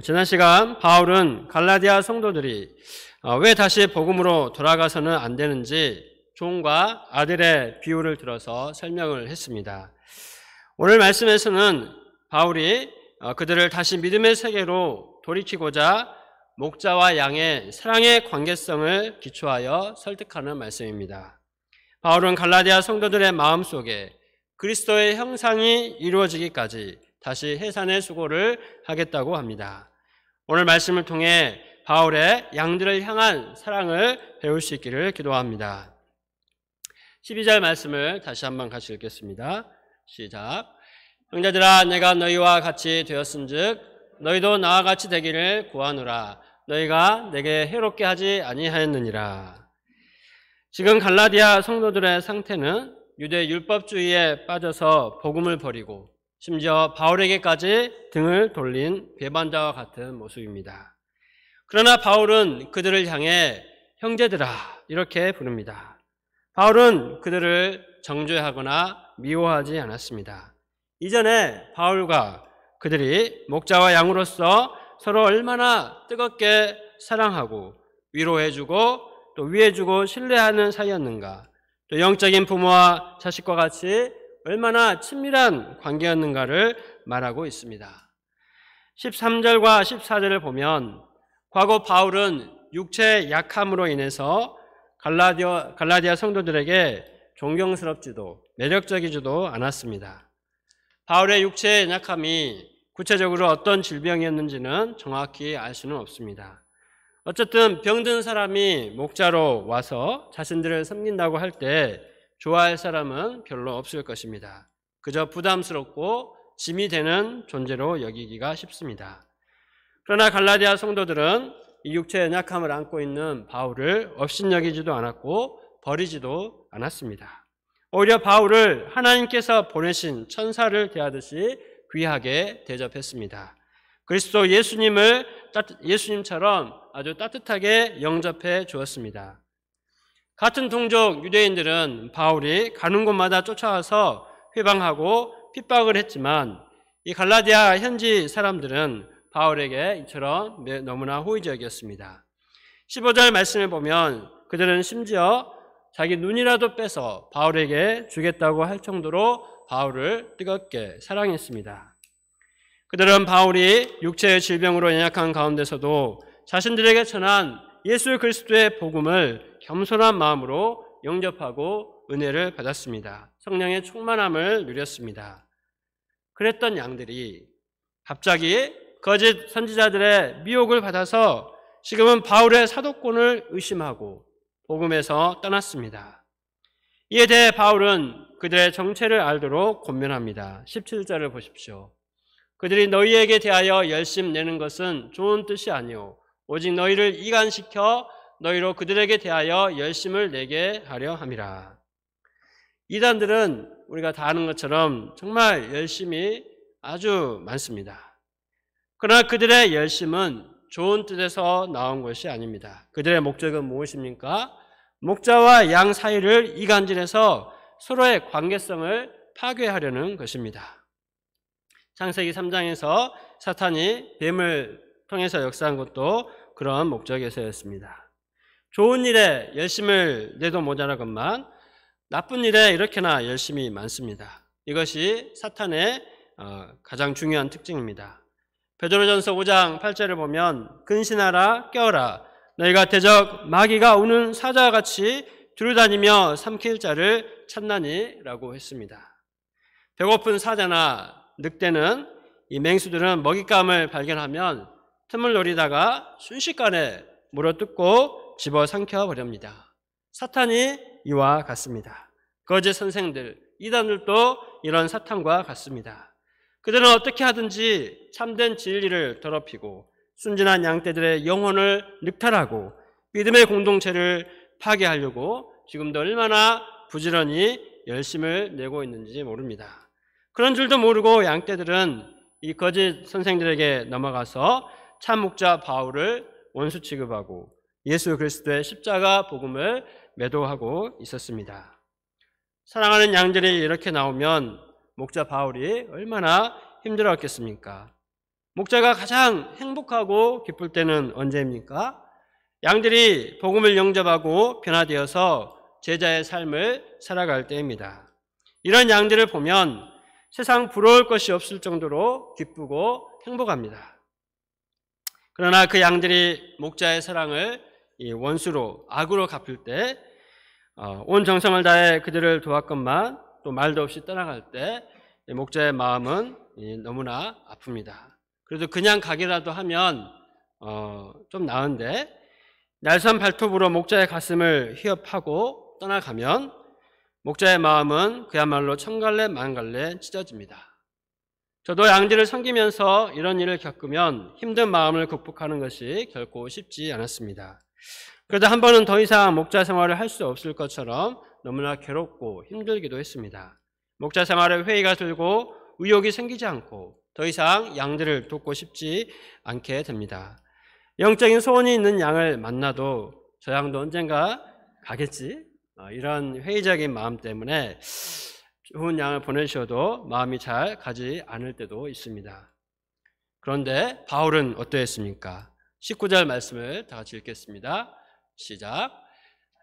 지난 시간 바울은 갈라디아 성도들이 왜 다시 복음으로 돌아가서는 안 되는지 종과 아들의 비유를 들어서 설명을 했습니다. 오늘 말씀에서는 바울이 그들을 다시 믿음의 세계로 돌이키고자 목자와 양의 사랑의 관계성을 기초하여 설득하는 말씀입니다. 바울은 갈라디아 성도들의 마음속에 그리스도의 형상이 이루어지기까지 다시 해산의 수고를 하겠다고 합니다. 오늘 말씀을 통해 바울의 양들을 향한 사랑을 배울 수 있기를 기도합니다. 12절 말씀을 다시 한번 같이 읽겠습니다. 시작. 형제들아, 내가 너희와 같이 되었은즉 너희도 나와 같이 되기를 구하노라. 너희가 내게 해롭게 하지 아니하였느니라. 지금 갈라디아 성도들의 상태는 유대 율법주의에 빠져서 복음을 버리고 심지어 바울에게까지 등을 돌린 배반자와 같은 모습입니다. 그러나 바울은 그들을 향해 형제들아 이렇게 부릅니다. 바울은 그들을 정죄하거나 미워하지 않았습니다. 이전에 바울과 그들이 목자와 양으로서 서로 얼마나 뜨겁게 사랑하고 위로해주고 또 위해주고 신뢰하는 사이였는가, 또 영적인 부모와 자식과 같이 얼마나 친밀한 관계였는가를 말하고 있습니다. 13절과 14절을 보면 과거 바울은 육체의 약함으로 인해서 갈라디아 성도들에게 존경스럽지도 매력적이지도 않았습니다. 바울의 육체의 약함이 구체적으로 어떤 질병이었는지는 정확히 알 수는 없습니다. 어쨌든 병든 사람이 목자로 와서 자신들을 섬긴다고 할 때 좋아할 사람은 별로 없을 것입니다. 그저 부담스럽고 짐이 되는 존재로 여기기가 쉽습니다. 그러나 갈라디아 성도들은 이 육체의 연약함을 안고 있는 바울을 업신여기지도 않았고 버리지도 않았습니다. 오히려 바울을 하나님께서 보내신 천사를 대하듯이 귀하게 대접했습니다. 그리스도 예수님처럼 아주 따뜻하게 영접해 주었습니다. 같은 동족 유대인들은 바울이 가는 곳마다 쫓아와서 회방하고 핍박을 했지만 이 갈라디아 현지 사람들은 바울에게 이처럼 너무나 호의적이었습니다. 15절 말씀을 보면 그들은 심지어 자기 눈이라도 빼서 바울에게 주겠다고 할 정도로 바울을 뜨겁게 사랑했습니다. 그들은 바울이 육체의 질병으로 연약한 가운데서도 자신들에게 전한 예수 그리스도의 복음을 겸손한 마음으로 영접하고 은혜를 받았습니다. 성령의 충만함을 누렸습니다. 그랬던 양들이 갑자기 거짓 선지자들의 미혹을 받아서 지금은 바울의 사도권을 의심하고 복음에서 떠났습니다. 이에 대해 바울은 그들의 정체를 알도록 권면합니다. 17절을 보십시오. 그들이 너희에게 대하여 열심 내는 것은 좋은 뜻이 아니오 오직 너희를 이간시켜 너희로 그들에게 대하여 열심을 내게 하려 함이라. 이단들은 우리가 다 아는 것처럼 정말 열심이 아주 많습니다. 그러나 그들의 열심은 좋은 뜻에서 나온 것이 아닙니다. 그들의 목적은 무엇입니까? 목자와 양 사이를 이간질해서 서로의 관계성을 파괴하려는 것입니다. 창세기 3장에서 사탄이 뱀을 통해서 역사한 것도 그런 목적에서였습니다. 좋은 일에 열심을 내도 모자라건만 나쁜 일에 이렇게나 열심이 많습니다. 이것이 사탄의 가장 중요한 특징입니다. 베드로전서 5장 8절을 보면 근신하라 깨어라 너희가 대적 마귀가 우는 사자와 같이 두루다니며 삼킬 자를 찾나니 라고 했습니다. 배고픈 사자나 늑대는 이 맹수들은 먹잇감을 발견하면 틈을 노리다가 순식간에 물어뜯고 집어삼켜 버립니다. 사탄이 이와 같습니다. 거짓 선생들, 이단들도 이런 사탄과 같습니다. 그들은 어떻게 하든지 참된 진리를 더럽히고 순진한 양떼들의 영혼을 늑탈하고 믿음의 공동체를 파괴하려고 지금도 얼마나 부지런히 열심을 내고 있는지 모릅니다. 그런 줄도 모르고 양떼들은 이 거짓 선생들에게 넘어가서 참 목자 바울을 원수 취급하고 예수 그리스도의 십자가 복음을 매도하고 있었습니다. 사랑하는 양들이 이렇게 나오면 목자 바울이 얼마나 힘들었겠습니까? 목자가 가장 행복하고 기쁠 때는 언제입니까? 양들이 복음을 영접하고 변화되어서 제자의 삶을 살아갈 때입니다. 이런 양들을 보면 세상 부러울 것이 없을 정도로 기쁘고 행복합니다. 그러나 그 양들이 목자의 사랑을 원수로, 악으로 갚을 때, 온 정성을 다해 그들을 도왔건만 또 말도 없이 떠나갈 때 목자의 마음은 너무나 아픕니다. 그래도 그냥 가기라도 하면 좀 나은데, 날선 발톱으로 목자의 가슴을 휘협하고 떠나가면 목자의 마음은 그야말로 천갈래 만갈래 찢어집니다. 저도 양들을 섬기면서 이런 일을 겪으면 힘든 마음을 극복하는 것이 결코 쉽지 않았습니다. 그러다 한 번은 더 이상 목자 생활을 할 수 없을 것처럼 너무나 괴롭고 힘들기도 했습니다. 목자 생활에 회의가 들고 의욕이 생기지 않고 더 이상 양들을 돕고 싶지 않게 됩니다. 영적인 소원이 있는 양을 만나도 저 양도 언젠가 가겠지? 이런 회의적인 마음 때문에 좋은 양을 보내셔도 마음이 잘 가지 않을 때도 있습니다. 그런데 바울은 어떠했습니까? 19절 말씀을 다 같이 읽겠습니다. 시작.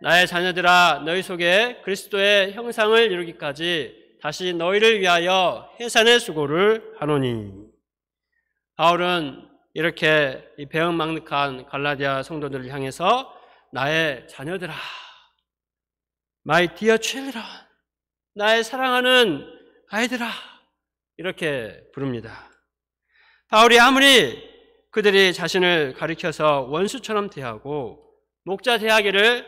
나의 자녀들아, 너희 속에 그리스도의 형상을 이루기까지 다시 너희를 위하여 해산의 수고를 하노니. 바울은 이렇게 이 배은망덕한 갈라디아 성도들을 향해서 나의 자녀들아, My dear children, 나의 사랑하는 아이들아, 이렇게 부릅니다. 바울이 아무리 그들이 자신을 가리켜서 원수처럼 대하고 목자 대하기를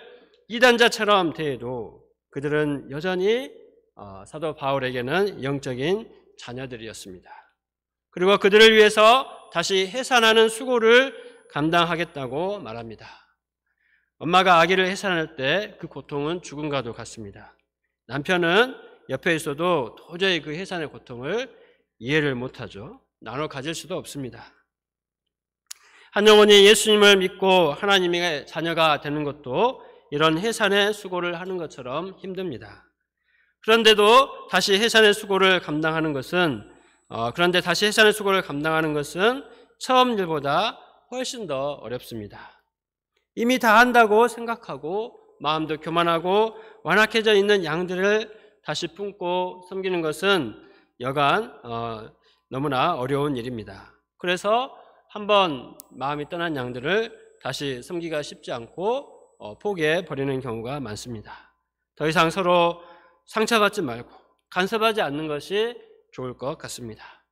이단자처럼 대해도 그들은 여전히 사도 바울에게는 영적인 자녀들이었습니다. 그리고 그들을 위해서 다시 해산하는 수고를 감당하겠다고 말합니다. 엄마가 아기를 해산할 때 그 고통은 죽음과도 같습니다. 남편은 옆에 있어도 도저히 그 해산의 고통을 이해를 못하죠. 나눠 가질 수도 없습니다. 한 영혼이 예수님을 믿고 하나님의 자녀가 되는 것도 이런 해산의 수고를 하는 것처럼 힘듭니다. 그런데도 다시 해산의 수고를 감당하는 것은 처음 일보다 훨씬 더 어렵습니다. 이미 다 한다고 생각하고 마음도 교만하고 완악해져 있는 양들을 다시 품고 섬기는 것은 여간 너무나 어려운 일입니다. 그래서 한번 마음이 떠난 양들을 다시 섬기기가 쉽지 않고 포기해 버리는 경우가 많습니다. 더 이상 서로 상처받지 말고 간섭하지 않는 것이 좋을 것 같습니다.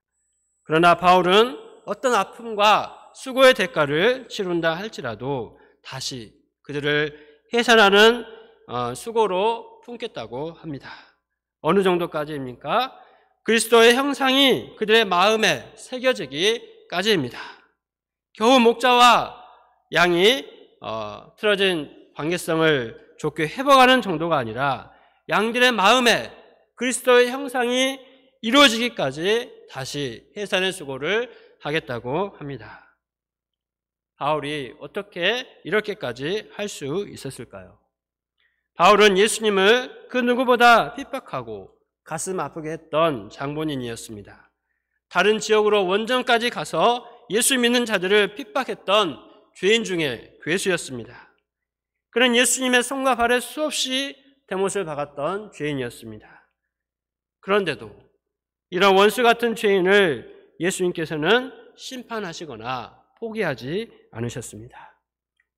그러나 바울은 어떤 아픔과 수고의 대가를 치른다 할지라도 다시 그들을 해산하는 수고로 품겠다고 합니다. 어느 정도까지입니까? 그리스도의 형상이 그들의 마음에 새겨지기까지입니다. 겨우 목자와 양이 틀어진 관계성을 좋게 회복하는 정도가 아니라 양들의 마음에 그리스도의 형상이 이루어지기까지 다시 해산의 수고를 하겠다고 합니다. 바울이 어떻게 이렇게까지 할 수 있었을까요? 바울은 예수님을 그 누구보다 핍박하고 가슴 아프게 했던 장본인이었습니다. 다른 지역으로 원정까지 가서 예수 믿는 자들을 핍박했던 죄인 중에 괴수였습니다. 그는 예수님의 손과 발에 수없이 대못을 박았던 죄인이었습니다. 그런데도 이런 원수 같은 죄인을 예수님께서는 심판하시거나 포기하지 않으셨습니다.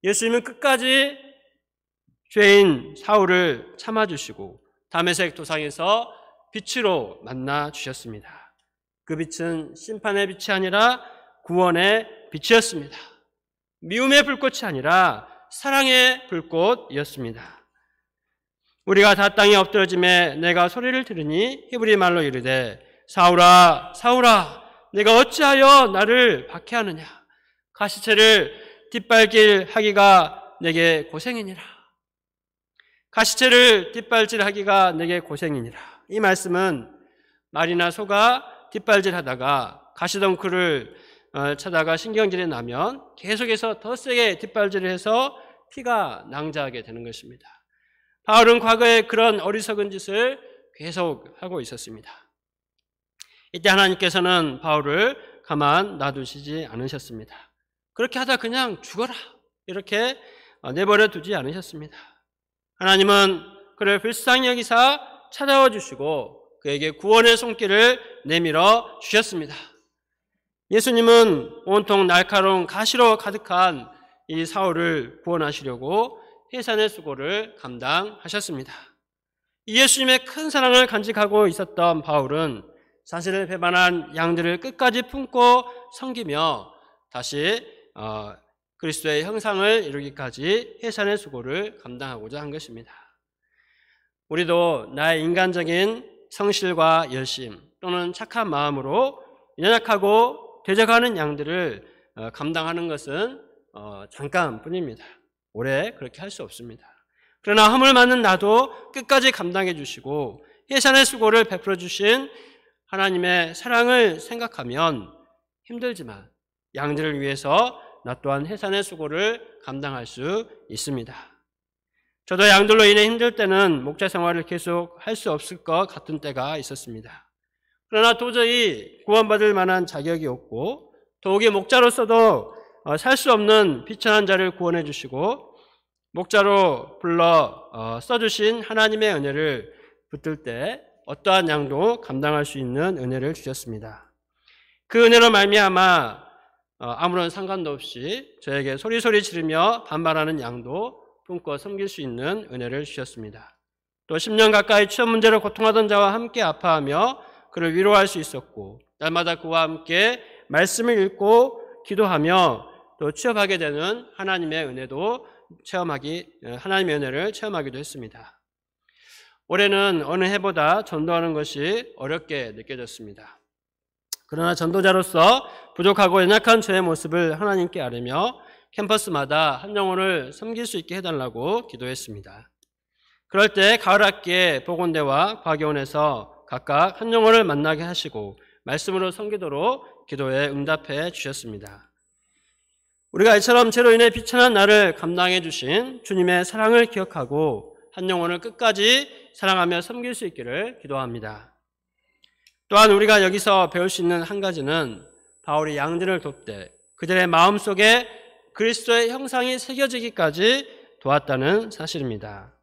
예수님은 끝까지 죄인 사울을 참아주시고 다메섹 도상에서 빛으로 만나 주셨습니다. 그 빛은 심판의 빛이 아니라 구원의 빛이었습니다. 미움의 불꽃이 아니라 사랑의 불꽃이었습니다. 우리가 다 땅에 엎드러짐에 내가 소리를 들으니 히브리 말로 이르되 사울아 사울아 내가 어찌하여 나를 박해하느냐. 가시체를 뒷발길 하기가 내게 고생이니라. 가시체를 뒷발질하기가 내게 고생이니라. 이 말씀은 말이나 소가 뒷발질하다가 가시덩쿨을 차다가 신경질이 나면 계속해서 더 세게 뒷발질을 해서 피가 낭자하게 되는 것입니다. 바울은 과거에 그런 어리석은 짓을 계속 하고 있었습니다. 이때 하나님께서는 바울을 가만 놔두시지 않으셨습니다. 그렇게 하다 그냥 죽어라 이렇게 내버려 두지 않으셨습니다. 하나님은 그를 불쌍히 여기사 찾아와 주시고 그에게 구원의 손길을 내밀어 주셨습니다. 예수님은 온통 날카로운 가시로 가득한 이 사울을 구원하시려고 해산의 수고를 감당하셨습니다. 이 예수님의 큰 사랑을 간직하고 있었던 바울은 사실을 배반한 양들을 끝까지 품고 섬기며 다시 그리스도의 형상을 이루기까지 해산의 수고를 감당하고자 한 것입니다. 우리도 나의 인간적인 성실과 열심 또는 착한 마음으로 연약하고 되져가는 양들을 감당하는 것은 잠깐뿐입니다. 오래 그렇게 할 수 없습니다. 그러나 허물 많은 나도 끝까지 감당해 주시고 해산의 수고를 베풀어 주신 하나님의 사랑을 생각하면 힘들지만 양들을 위해서 나 또한 해산의 수고를 감당할 수 있습니다. 저도 양들로 인해 힘들 때는 목자 생활을 계속 할 수 없을 것 같은 때가 있었습니다. 그러나 도저히 구원받을 만한 자격이 없고 더욱이 목자로서도 살 수 없는 비천한 자를 구원해 주시고 목자로 불러 써주신 하나님의 은혜를 붙들 때 어떠한 양도 감당할 수 있는 은혜를 주셨습니다. 그 은혜로 말미암아 아무런 상관도 없이 저에게 소리소리 지르며 반발하는 양도 품고 섬길 수 있는 은혜를 주셨습니다. 또 10년 가까이 취업 문제로 고통하던 자와 함께 아파하며 그를 위로할 수 있었고 날마다 그와 함께 말씀을 읽고 기도하며 또 취업하게 되는 하나님의 은혜를 체험하기도 했습니다. 올해는 어느 해보다 전도하는 것이 어렵게 느껴졌습니다. 그러나 전도자로서 부족하고 연약한 저의 모습을 하나님께 아뢰며 캠퍼스마다 한 영혼을 섬길 수 있게 해달라고 기도했습니다. 그럴 때 가을 학기에 복원대와 과교원에서 각각 한 영혼을 만나게 하시고 말씀으로 섬기도록 기도에 응답해 주셨습니다. 우리가 이처럼 죄로 인해 비천한 나를 감당해 주신 주님의 사랑을 기억하고 한 영혼을 끝까지 사랑하며 섬길 수 있기를 기도합니다. 또한 우리가 여기서 배울 수 있는 한 가지는 바울이 양들을 돕되 그들의 마음속에 그리스도의 형상이 새겨지기까지 도왔다는 사실입니다.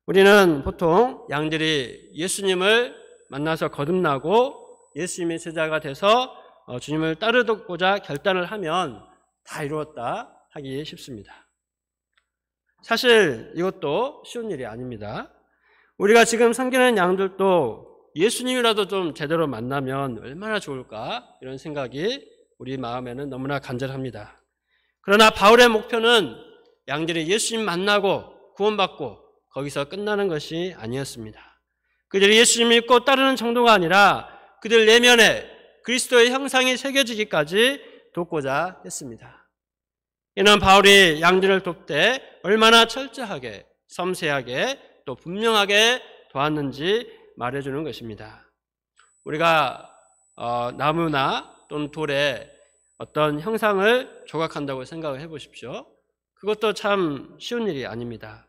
우리는 보통 양들이 예수님을 만나서 거듭나고 예수님의 제자가 돼서 주님을 따르고자 결단을 하면 다 이루었다 하기 쉽습니다. 사실 이것도 쉬운 일이 아닙니다. 우리가 지금 섬기는 양들도 예수님이라도 좀 제대로 만나면 얼마나 좋을까 이런 생각이 우리 마음에는 너무나 간절합니다. 그러나 바울의 목표는 양들이 예수님 만나고 구원받고 거기서 끝나는 것이 아니었습니다. 그들이 예수님 믿고 따르는 정도가 아니라 그들 내면에 그리스도의 형상이 새겨지기까지 돕고자 했습니다. 이는 바울이 양들을 돕되 얼마나 철저하게 섬세하게 또 분명하게 도왔는지 말해주는 것입니다. 우리가 나무나 또는 돌에 어떤 형상을 조각한다고 생각을 해보십시오. 그것도 참 쉬운 일이 아닙니다.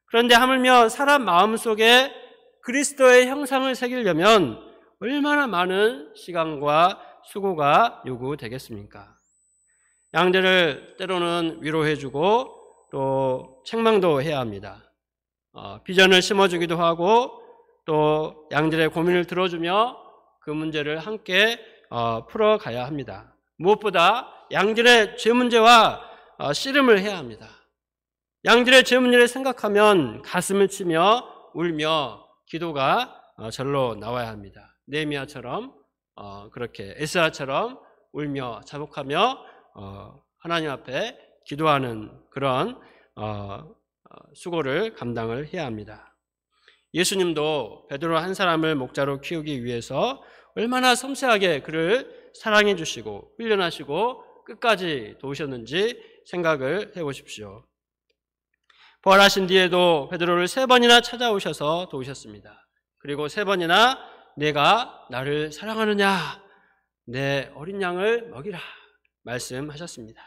그런데 하물며 사람 마음속에 그리스도의 형상을 새기려면 얼마나 많은 시간과 수고가 요구되겠습니까? 양들을 때로는 위로해주고 또 책망도 해야 합니다. 비전을 심어주기도 하고 또 양들의 고민을 들어주며 그 문제를 함께 풀어가야 합니다. 무엇보다 양들의 죄 문제와 씨름을 해야 합니다. 양들의 죄 문제를 생각하면 가슴을 치며 울며 기도가 절로 나와야 합니다. 느헤미야처럼 그렇게 에스라처럼 울며 자복하며 하나님 앞에 기도하는 그런 수고를 감당을 해야 합니다. 예수님도 베드로 한 사람을 목자로 키우기 위해서 얼마나 섬세하게 그를 사랑해 주시고 훈련하시고 끝까지 도우셨는지 생각을 해보십시오. 부활하신 뒤에도 베드로를 3번이나 찾아오셔서 도우셨습니다. 그리고 3번이나 내가 나를 사랑하느냐 내 어린 양을 먹이라 말씀하셨습니다.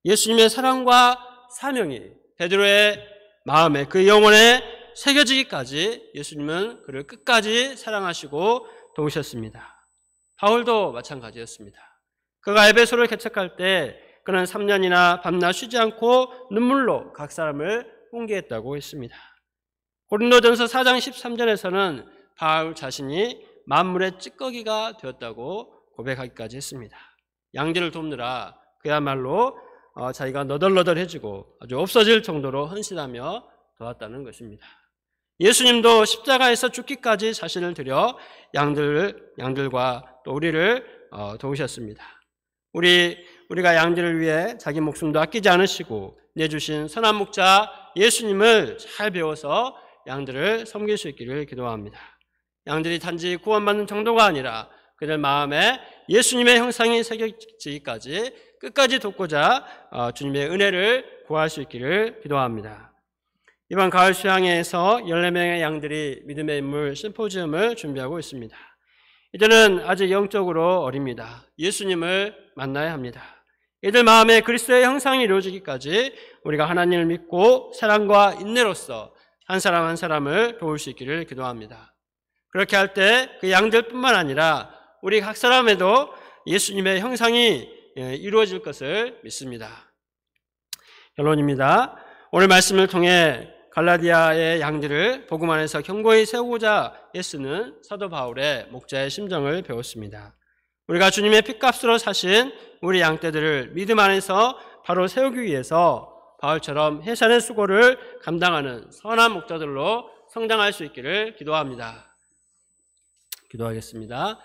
예수님의 사랑과 사명이 베드로의 마음에 그 영혼에 새겨지기까지 예수님은 그를 끝까지 사랑하시고 도우셨습니다. 바울도 마찬가지였습니다. 그가 에베소를 개척할 때 그는 3년이나 밤낮 쉬지 않고 눈물로 각 사람을 훈계했다고 했습니다. 고린도전서 4장 13절에서는 바울 자신이 만물의 찌꺼기가 되었다고 고백하기까지 했습니다. 양들을 돕느라 그야말로 자기가 너덜너덜해지고 아주 없어질 정도로 헌신하며 도왔다는 것입니다. 예수님도 십자가에서 죽기까지 자신을 들여 양들과 또 우리를 도우셨습니다. 우리가 양들을 위해 자기 목숨도 아끼지 않으시고 내주신 선한 목자 예수님을 잘 배워서 양들을 섬길 수 있기를 기도합니다. 양들이 단지 구원받는 정도가 아니라 그들 마음에 예수님의 형상이 새겨지기까지 끝까지 돕고자 주님의 은혜를 구할 수 있기를 기도합니다. 이번 가을 수양회에서 14명의 양들이 믿음의 인물 심포지엄을 준비하고 있습니다. 이들은 아직 영적으로 어립니다. 예수님을 만나야 합니다. 이들 마음에 그리스도의 형상이 이루어지기까지 우리가 하나님을 믿고 사랑과 인내로서 한 사람 한 사람을 도울 수 있기를 기도합니다. 그렇게 할 때 그 양들뿐만 아니라 우리 각 사람에도 예수님의 형상이 이루어질 것을 믿습니다. 결론입니다. 오늘 말씀을 통해 갈라디아의 양들을 복음 안에서 견고히 세우고자 애쓰는 사도 바울의 목자의 심정을 배웠습니다. 우리가 주님의 핏값으로 사신 우리 양떼들을 믿음 안에서 바로 세우기 위해서 바울처럼 해산의 수고를 감당하는 선한 목자들로 성장할 수 있기를 기도합니다. 기도하겠습니다.